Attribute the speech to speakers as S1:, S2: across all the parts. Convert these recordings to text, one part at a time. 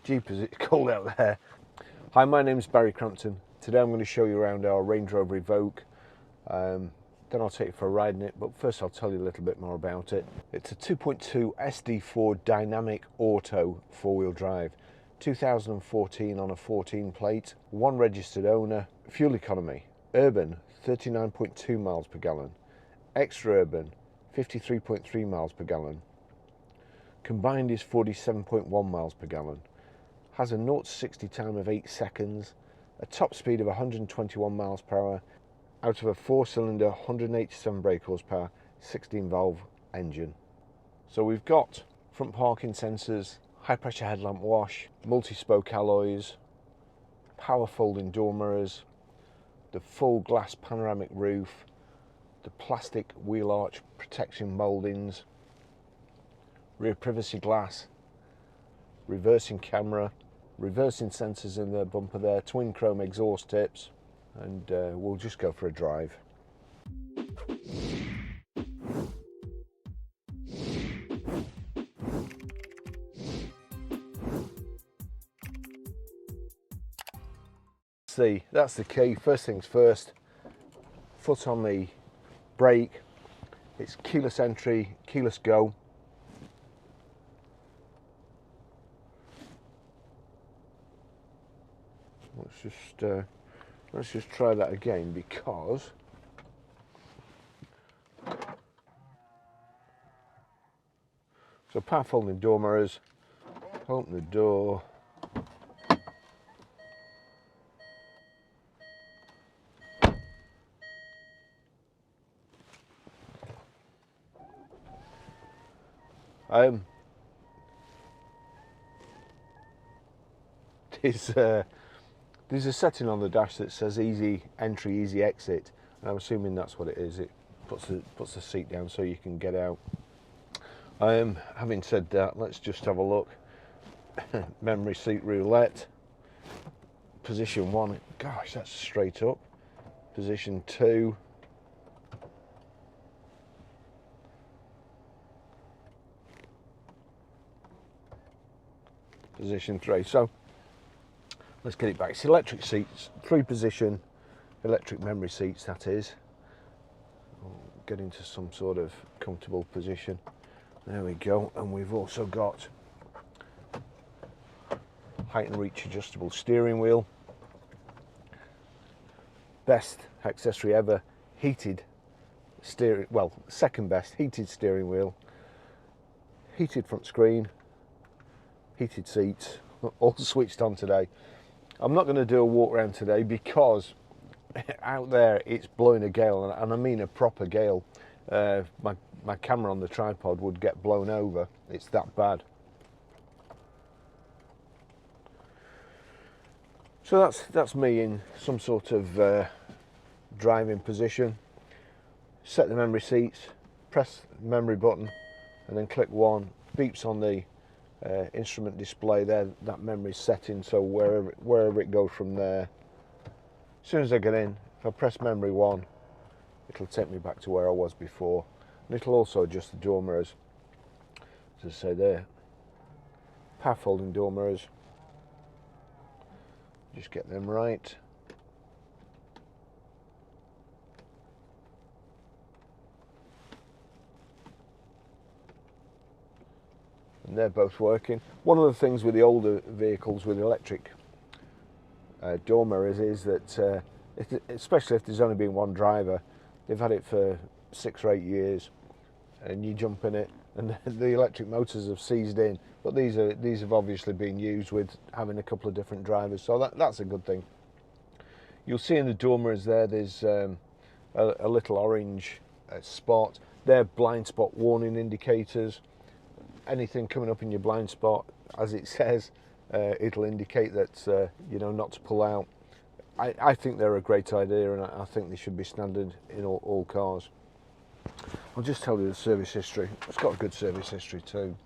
S1: Jeepers, it's cold out there. Hi, my name's Barry Crampton. Today I'm going to show you around our Range Rover Evoque. Then I'll take you for a ride in it, but first I'll tell you a little bit more about it. It's a 2.2 SD4 dynamic auto four-wheel drive. 2014 on a 14 plate, one registered owner, fuel economy, urban 39.2 miles per gallon, extra urban 53.3 miles per gallon, combined is 47.1 miles per gallon, has a 0 to 60 time of 8 seconds, a top speed of 121 miles per hour out of a 4-cylinder 187 brake horsepower 16 valve engine. So we've got front parking sensors, high pressure headlamp wash, multi-spoke alloys, power folding door mirrors, the full glass panoramic roof, the plastic wheel arch protection mouldings, rear privacy glass, reversing camera, reversing sensors in the bumper there, twin chrome exhaust tips, and we'll just go for a drive. See, that's the key. First things first, foot on the brake. It's keyless entry, keyless go. Let's just try that again, because so power folding door mirrors, open the door, there's a setting on the dash that says easy entry, easy exit, and I'm assuming that's what it is. It puts the seat down so you can get out. Having said that, let's just have a look. Memory seat roulette. Position 1, gosh, that's straight up. Position 2. Position 3. So let's get it back. It's electric seats, 3-position electric memory seats, that is. I'll get into some sort of comfortable position. There we go. And we've also got height and reach adjustable steering wheel. Best accessory ever, heated steering, well, second best heated steering wheel, heated front screen, heated seats, all switched on today. I'm not going to do a walk around today because out there it's blowing a gale, and I mean a proper gale. My camera on the tripod would get blown over. It's that bad. So that's me in some sort of driving position. Set the memory seats, press the memory button, and then click 1. Beeps on the instrument display there, that memory setting, so wherever it goes from there. As soon as I get in, if I press memory 1, it'll take me back to where I was before, and it'll also adjust the door mirrors. As I say there, power folding door mirrors, just get them right. And they're both working. One of the things with the older vehicles with electric door mirrors is that, especially if there's only been one driver, they've had it for 6 or 8 years, and you jump in it and the electric motors have seized in. But these have obviously been used with having a couple of different drivers, so that's a good thing. You'll see in the door mirrors there's a little orange spot. They're blind spot warning indicators. Anything coming up in your blind spot, as it says, it'll indicate that you know, not to pull out. I think they're a great idea, and I think they should be standard in all cars. I'll just tell you the service history. It's got a good service history too.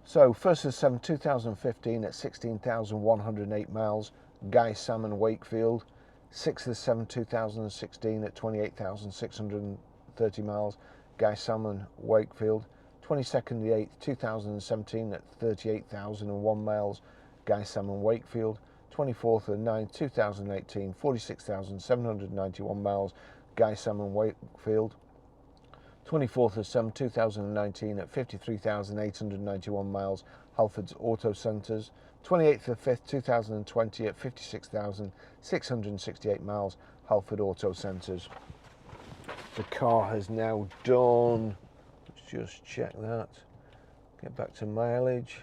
S1: So 1st of 7, 2015 at 16,108 miles, Guy Salmon Wakefield. 6th of 7, 2016 at 28,630 miles, Guy Salmon Wakefield. 22nd the 8th 2017 at 38,001 miles, Guy Salmon Wakefield. 24th of the 9th 2018, 46,791 miles, Guy Salmon Wakefield. 24th of 7th 2019 at 53,891 miles, Halfords Auto Centres. 28th of 5th 2020 at 56,668 miles, Halford Auto Centres. The car has now done, let's just check that, get back to mileage,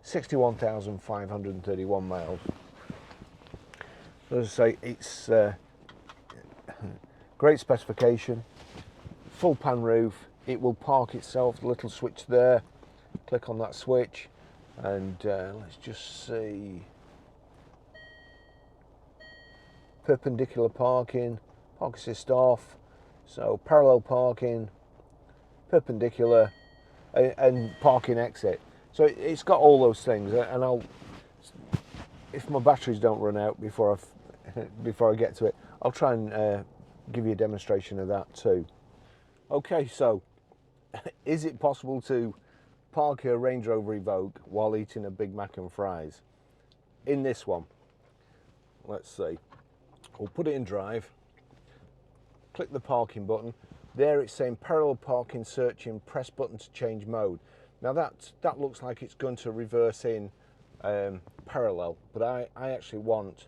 S1: 61,531 miles. As I say, it's great specification, full pan roof, it will park itself, the little switch there, click on that switch, and let's just see, perpendicular parking, park assist off, so parallel parking, perpendicular, and parking exit. So it's got all those things, and I'll, if my batteries don't run out before I get to it, I'll try and give you a demonstration of that too. Okay, so is it possible to park a Range Rover Evoque while eating a Big Mac and fries? In this one, let's see. We'll put it in drive, click the parking button. There it's saying parallel parking, searching, press button to change mode. Now that looks like it's going to reverse in parallel, but I actually want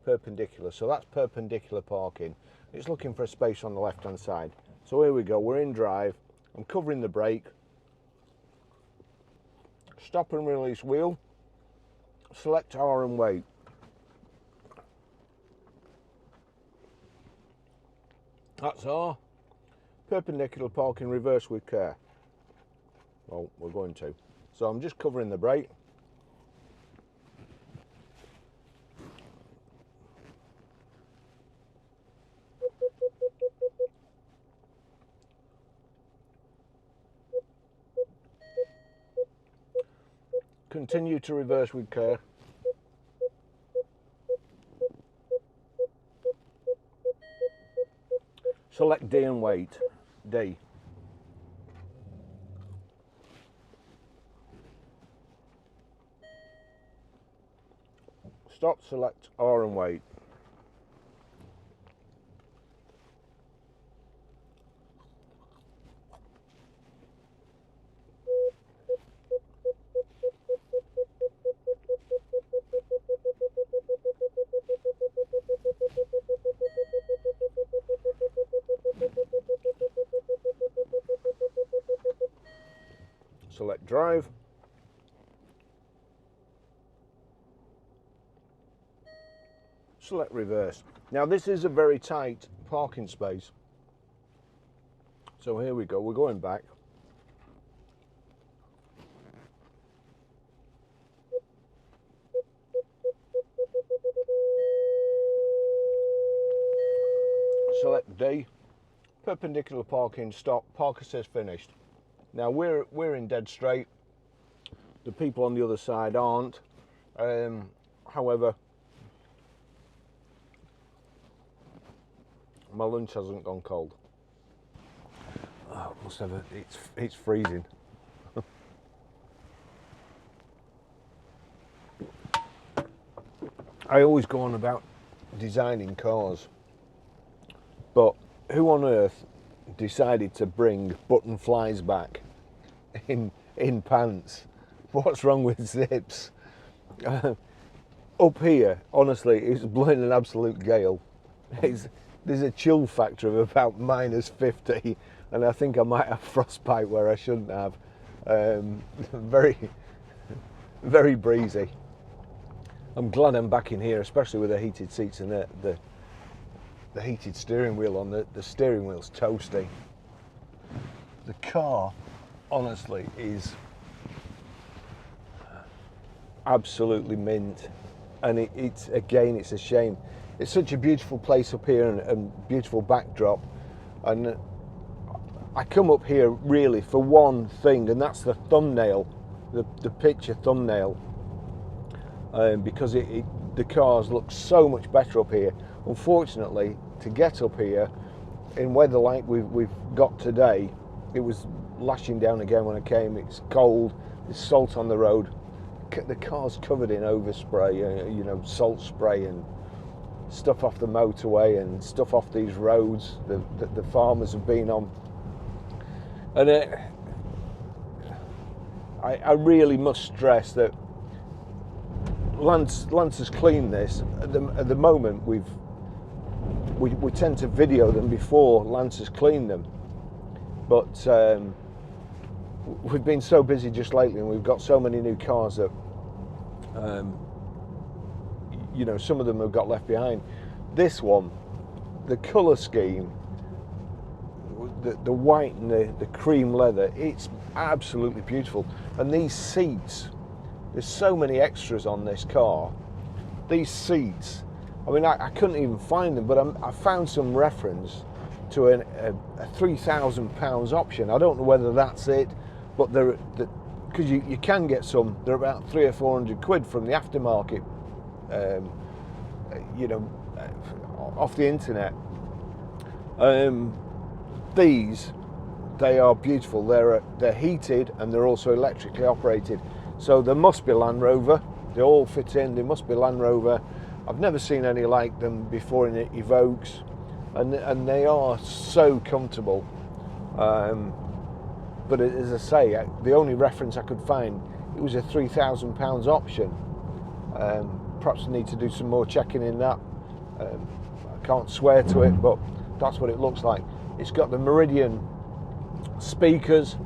S1: perpendicular, so that's perpendicular parking. It's looking for a space on the left hand side. So here we go, we're in drive, I'm covering the brake, stop and release wheel, select R and wait. That's R. Perpendicular parking, reverse with care. Well, we're going to. So I'm just covering the brake. Continue to reverse with care. Select D and wait. D. Stop, select R and wait. Select drive. Select reverse. Now this is a very tight parking space. So here we go, we're going back. Select D. Perpendicular parking, stop, park assist finished. Now we're in dead straight. The people on the other side aren't. However, my lunch hasn't gone cold. Oh, must have it's freezing. I always go on about designing cars, but who on earth decided to bring button flies back in pants? What's wrong with zips? Up here, honestly, it's blowing an absolute gale. There's a chill factor of about -50, and I think I might have frostbite where I shouldn't have. Very, very breezy. I'm glad I'm back in here, especially with the heated seats and the heated steering wheel on. The steering wheel's toasty. The car, honestly, is absolutely mint, and it's again, it's a shame. It's such a beautiful place up here and beautiful backdrop, and I come up here really for one thing, and that's the thumbnail, the picture thumbnail, because the cars look so much better up here. Unfortunately, to get up here in weather like we've got today, it was lashing down again when I came. It's cold, there's salt on the road, the car's covered in overspray, you know, salt spray and stuff off the motorway and stuff off these roads that the farmers have been on. And I really must stress that Lance has cleaned this. At the moment, we tend to video them before Lance has cleaned them, but we've been so busy just lately, and we've got so many new cars that you know, some of them have got left behind. This one, the colour scheme, the white and the cream leather, it's absolutely beautiful. And these seats, there's so many extras on this car. These seats, I mean, I couldn't even find them, but I found some reference to a £3,000 option. I don't know whether that's it, but because you can get some, they're about 300 or 400 quid from the aftermarket, you know, off the internet. These, they are beautiful. They're heated and they're also electrically operated. So there must be Land Rover. They all fit in. They must be Land Rover. I've never seen any like them before in Evoques, and they are so comfortable. But as I say, the only reference I could find, it was a £3,000 option. Perhaps I need to do some more checking in that. I can't swear to it, but that's what it looks like. It's got the Meridian speakers,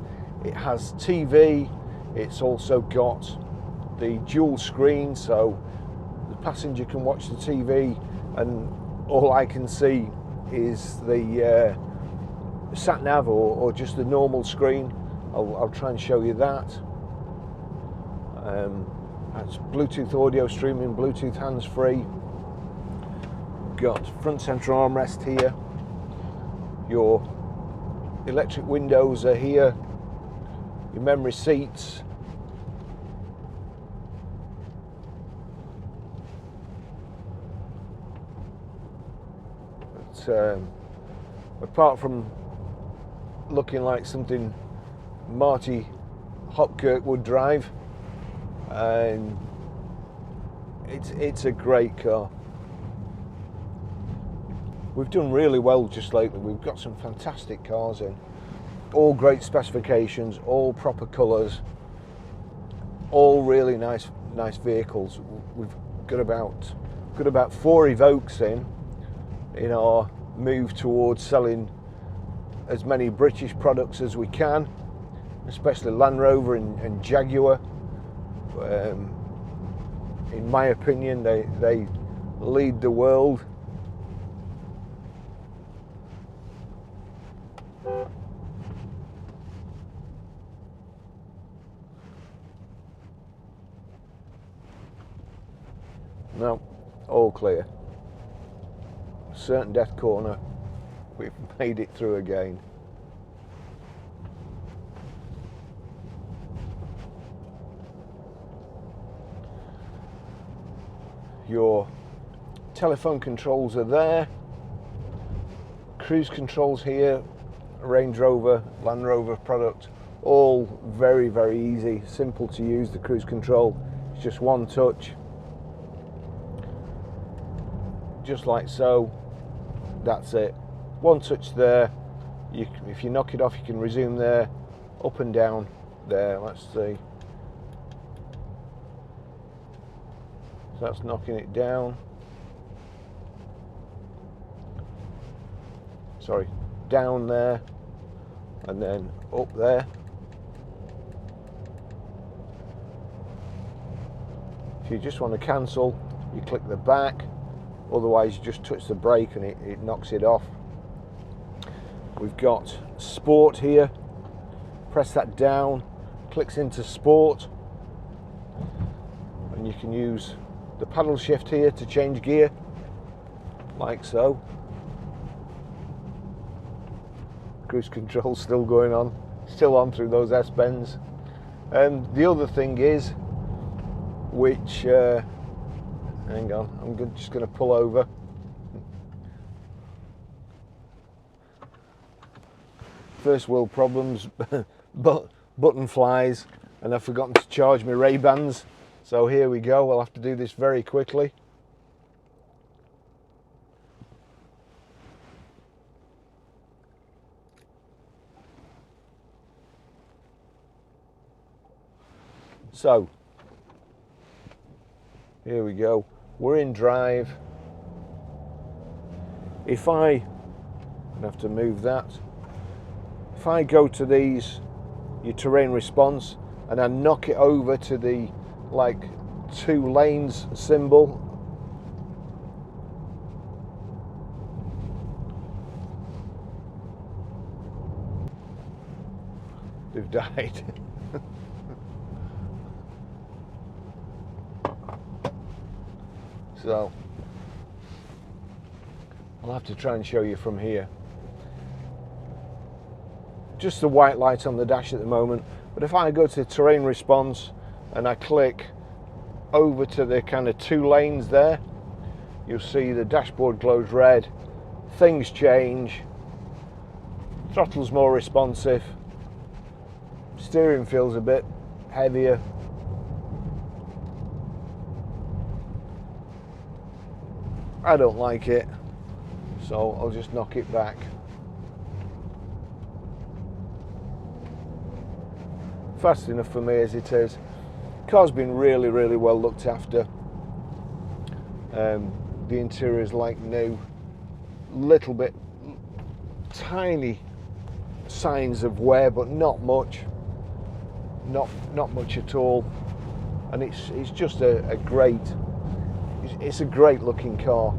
S1: it has TV, it's also got the dual screen, so the passenger can watch the TV and all I can see is the sat nav or just the normal screen. I'll try and show you that. That's Bluetooth audio streaming, Bluetooth hands-free. Got front center armrest here. Your electric windows are here. Your memory seats. But, apart from looking like something Marty Hopkirk would drive, and it's a great car. We've done really well just lately. We've got some fantastic cars in, all great specifications, all proper colours, all really nice vehicles. We've got about 4 Evoques in our move towards selling as many British products as we can, especially Land Rover and Jaguar. In my opinion, they lead the world. No, all clear. Certain death corner, we've made it through again. Your telephone controls are there. Cruise controls here, Range Rover, Land Rover product, all very, very easy, simple to use. The cruise control, it's just one touch. Just like so, that's it. One touch there. If you knock it off, you can resume there, up and down there. Let's see. So that's knocking it down. Sorry, down there, and then up there. If you just want to cancel, you click the back. Otherwise, you just touch the brake and it knocks it off. We've got Sport here. Press that down, clicks into Sport, and you can use the paddle shift here to change gear, like so. Cruise control still going on, still on through those S-bends. The other thing is, which hang on, I'm just going to pull over. First world problems, but button flies, and I've forgotten to charge my Ray-Bans. So here we go, I'll have to do this very quickly. So, here we go, we're in drive. If I have to move that, if I go to these, your terrain response, and I knock it over to the like 2 lanes symbol, they've died. So I'll have to try and show you from here. Just the white light on the dash at the moment, but if I go to terrain response and I click over to the kind of 2 lanes there, you'll see the dashboard glows red, things change, throttle's more responsive, steering feels a bit heavier. I don't like it, so I'll just knock it back. Fast enough for me as it is. Car's been really, really well looked after. The interior is like new. Little bit, tiny signs of wear, but not much. Not much at all. And it's just a great. It's a great looking car.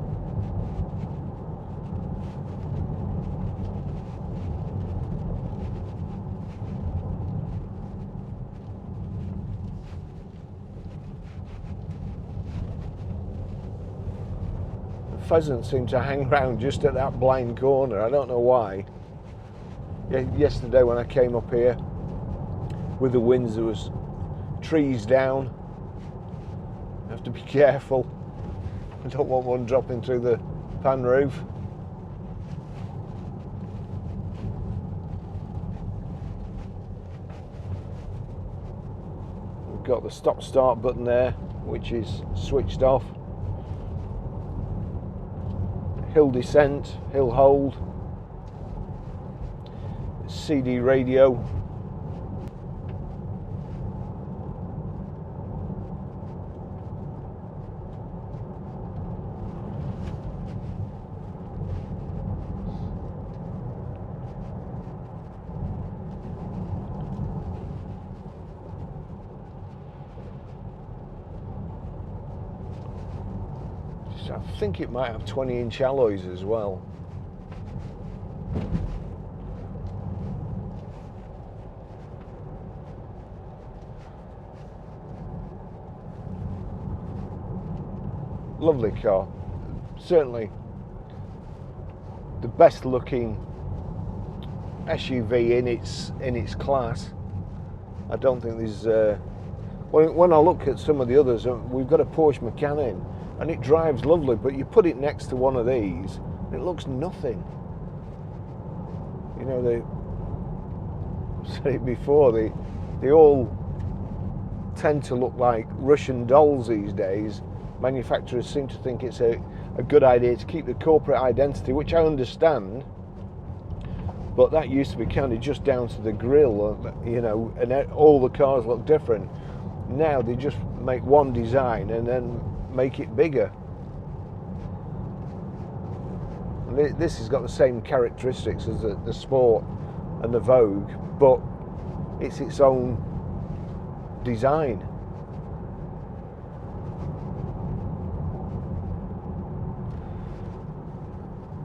S1: The pheasants seem to hang around just at that blind corner. I don't know why. Yesterday when I came up here with the winds, there was trees down. You have to be careful. I don't want one dropping through the pan roof. We've got the stop start button there, which is switched off. Hill descent, hill hold, CD radio. I think it might have 20-inch alloys as well. Lovely car. Certainly the best looking SUV in its class. I don't think there's when I look at some of the others, we've got a Porsche Macan and it drives lovely, but you put it next to one of these and it looks nothing. You know, I've said it before, they all tend to look like Russian dolls these days. Manufacturers seem to think it's a good idea to keep the corporate identity, which I understand, but that used to be kind of just down to the grille, you know, and all the cars look different. Now they just make one design and then make it bigger. And this has got the same characteristics as the Sport and the Vogue, but it's its own design.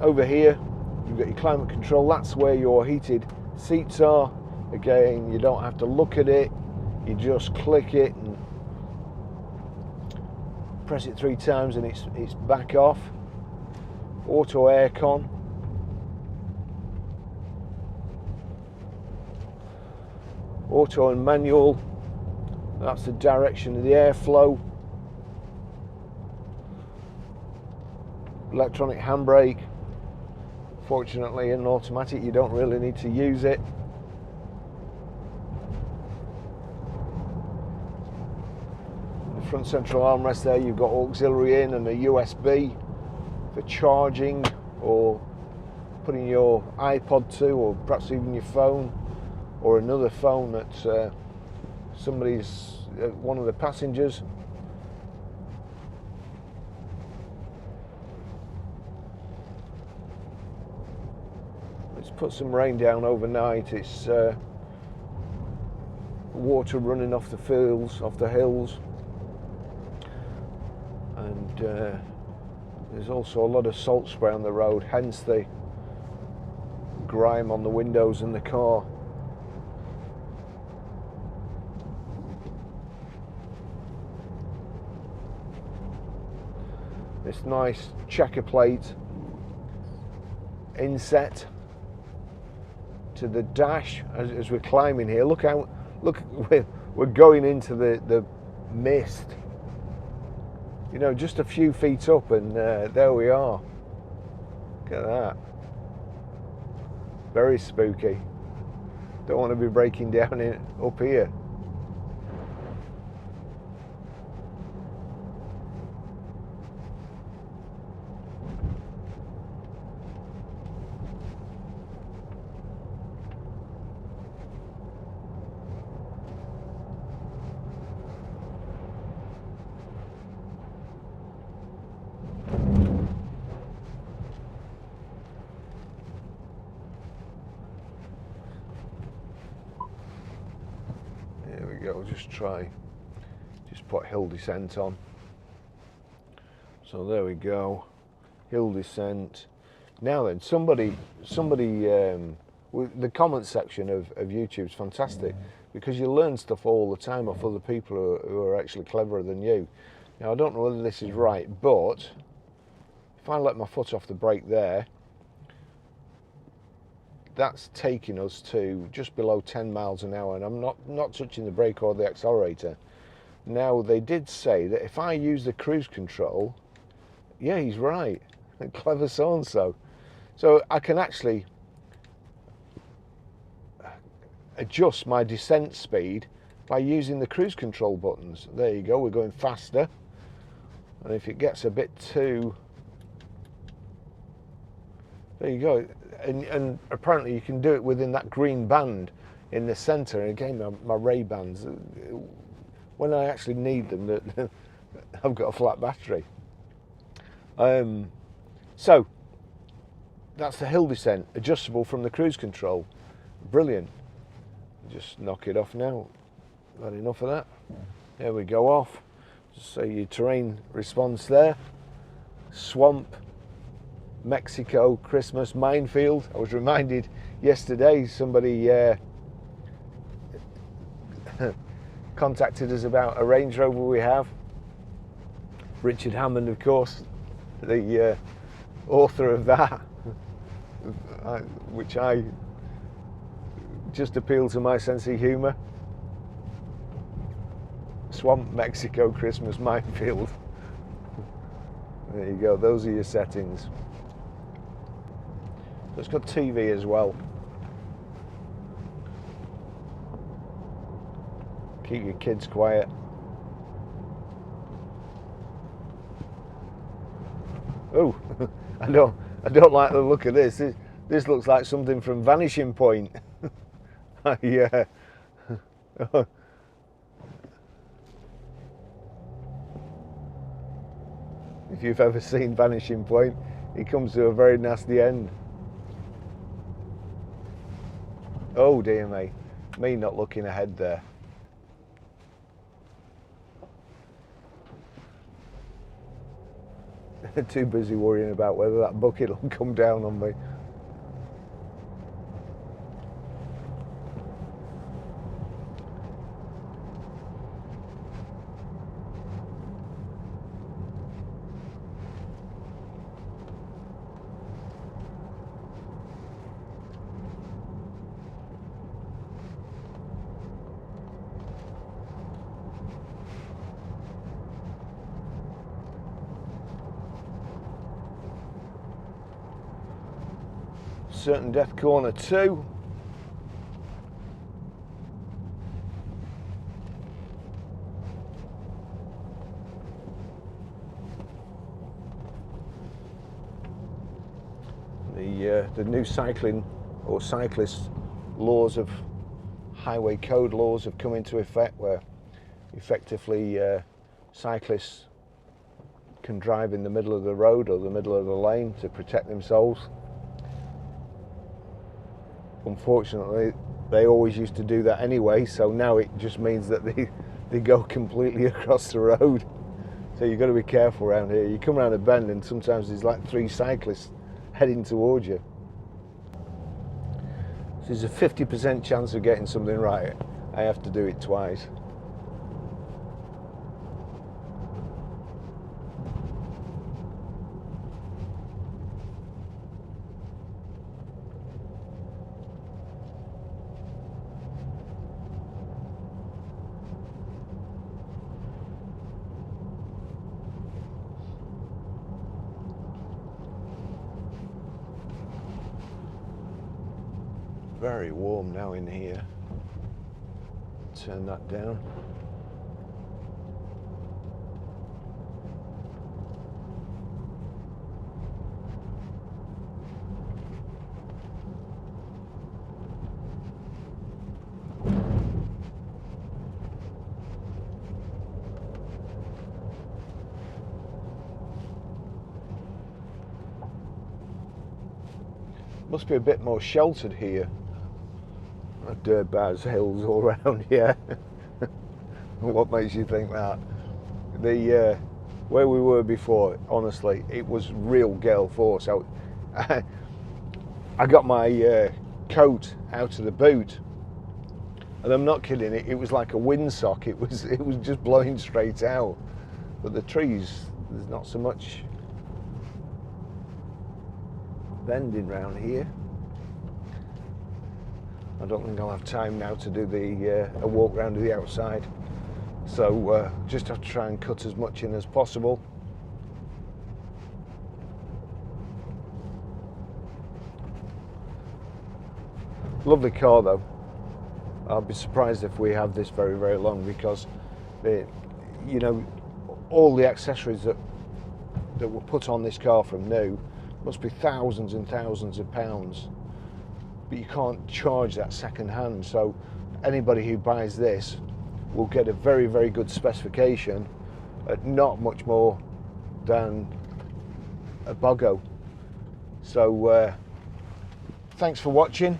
S1: Over here you've got your climate control. That's where your heated seats are. Again, you don't have to look at it, you just click it and press it 3 times and it's back off. Auto aircon. Auto and manual. That's the direction of the airflow. Electronic handbrake. Fortunately, in an automatic, you don't really need to use it. The front central armrest there, you've got auxiliary in and a USB for charging or putting your iPod to, or perhaps even your phone or another phone that somebody's one of the passengers. It's put some rain down overnight. It's water running off the fields, off the hills, and there's also a lot of salt spray on the road, hence the grime on the windows in the car. This nice checker plate inset to the dash as we're climbing here. Look out! Look, we're going into the mist. You know, just a few feet up, and there we are. Look at that. Very spooky. Don't want to be breaking down up here. I'll just put hill descent on. So there we go, hill descent. Now then, somebody the comment section of YouTube is fantastic, because you learn stuff all the time off other people who are actually cleverer than you. Now I don't know whether this is right, but if I let my foot off the brake there, that's taking us to just below 10 miles an hour, and I'm not touching the brake or the accelerator. Now, they did say that if I use the cruise control, yeah, he's right, clever so-and-so. So I can actually adjust my descent speed by using the cruise control buttons. There you go, we're going faster. And if it gets a bit too... There you go. And apparently you can do it within that green band in the centre. And again, my Ray-Bans, when I actually need them, I've got a flat battery. So that's the hill descent, adjustable from the cruise control. Brilliant. Just knock it off now. Got enough of that. There we go, off. So your terrain response there. Swamp, Mexico, Christmas, minefield. I was reminded yesterday, somebody contacted us about a Range Rover we have. Richard Hammond, of course, the author of that, which I just appealed to my sense of humour. Swamp, Mexico, Christmas, minefield. There you go, those are your settings. It's got TV as well. Keep your kids quiet. Oh, I don't like the look of this. This looks like something from Vanishing Point. Yeah. If you've ever seen Vanishing Point, it comes to a very nasty end. Oh dear me not looking ahead there. Too busy worrying about whether that bucket will come down on me. certain death corner too. The new cycling or cyclist laws of highway code laws have come into effect, where effectively cyclists can drive in the middle of the road or the middle of the lane to protect themselves. Unfortunately, they always used to do that anyway, so now it just means that they go completely across the road. So you've got to be careful around here. You come around a bend and sometimes there's like 3 cyclists heading towards you. So there's a 50% chance of getting something right. I have to do it twice. Very warm now in here. Turn that down. Must be a bit more sheltered here. Dirt bars, hills all around here. What makes you think that? The where we were before, honestly, it was real gale force. I got my coat out of the boot, and I'm not kidding. It was like a windsock. It was just blowing straight out. But the trees, there's not so much bending round here. I don't think I'll have time now to do a walk round to the outside, so just have to try and cut as much in as possible. Lovely car though. I'll be surprised if we have this very, very long, because you know, all the accessories that were put on this car from new must be thousands and thousands of pounds. But you can't charge that second hand, so anybody who buys this will get a very, very good specification at not much more than a buggo. So thanks for watching.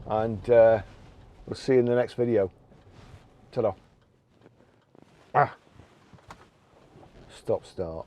S1: And we'll see you in the next video. Ta-da. Stop start.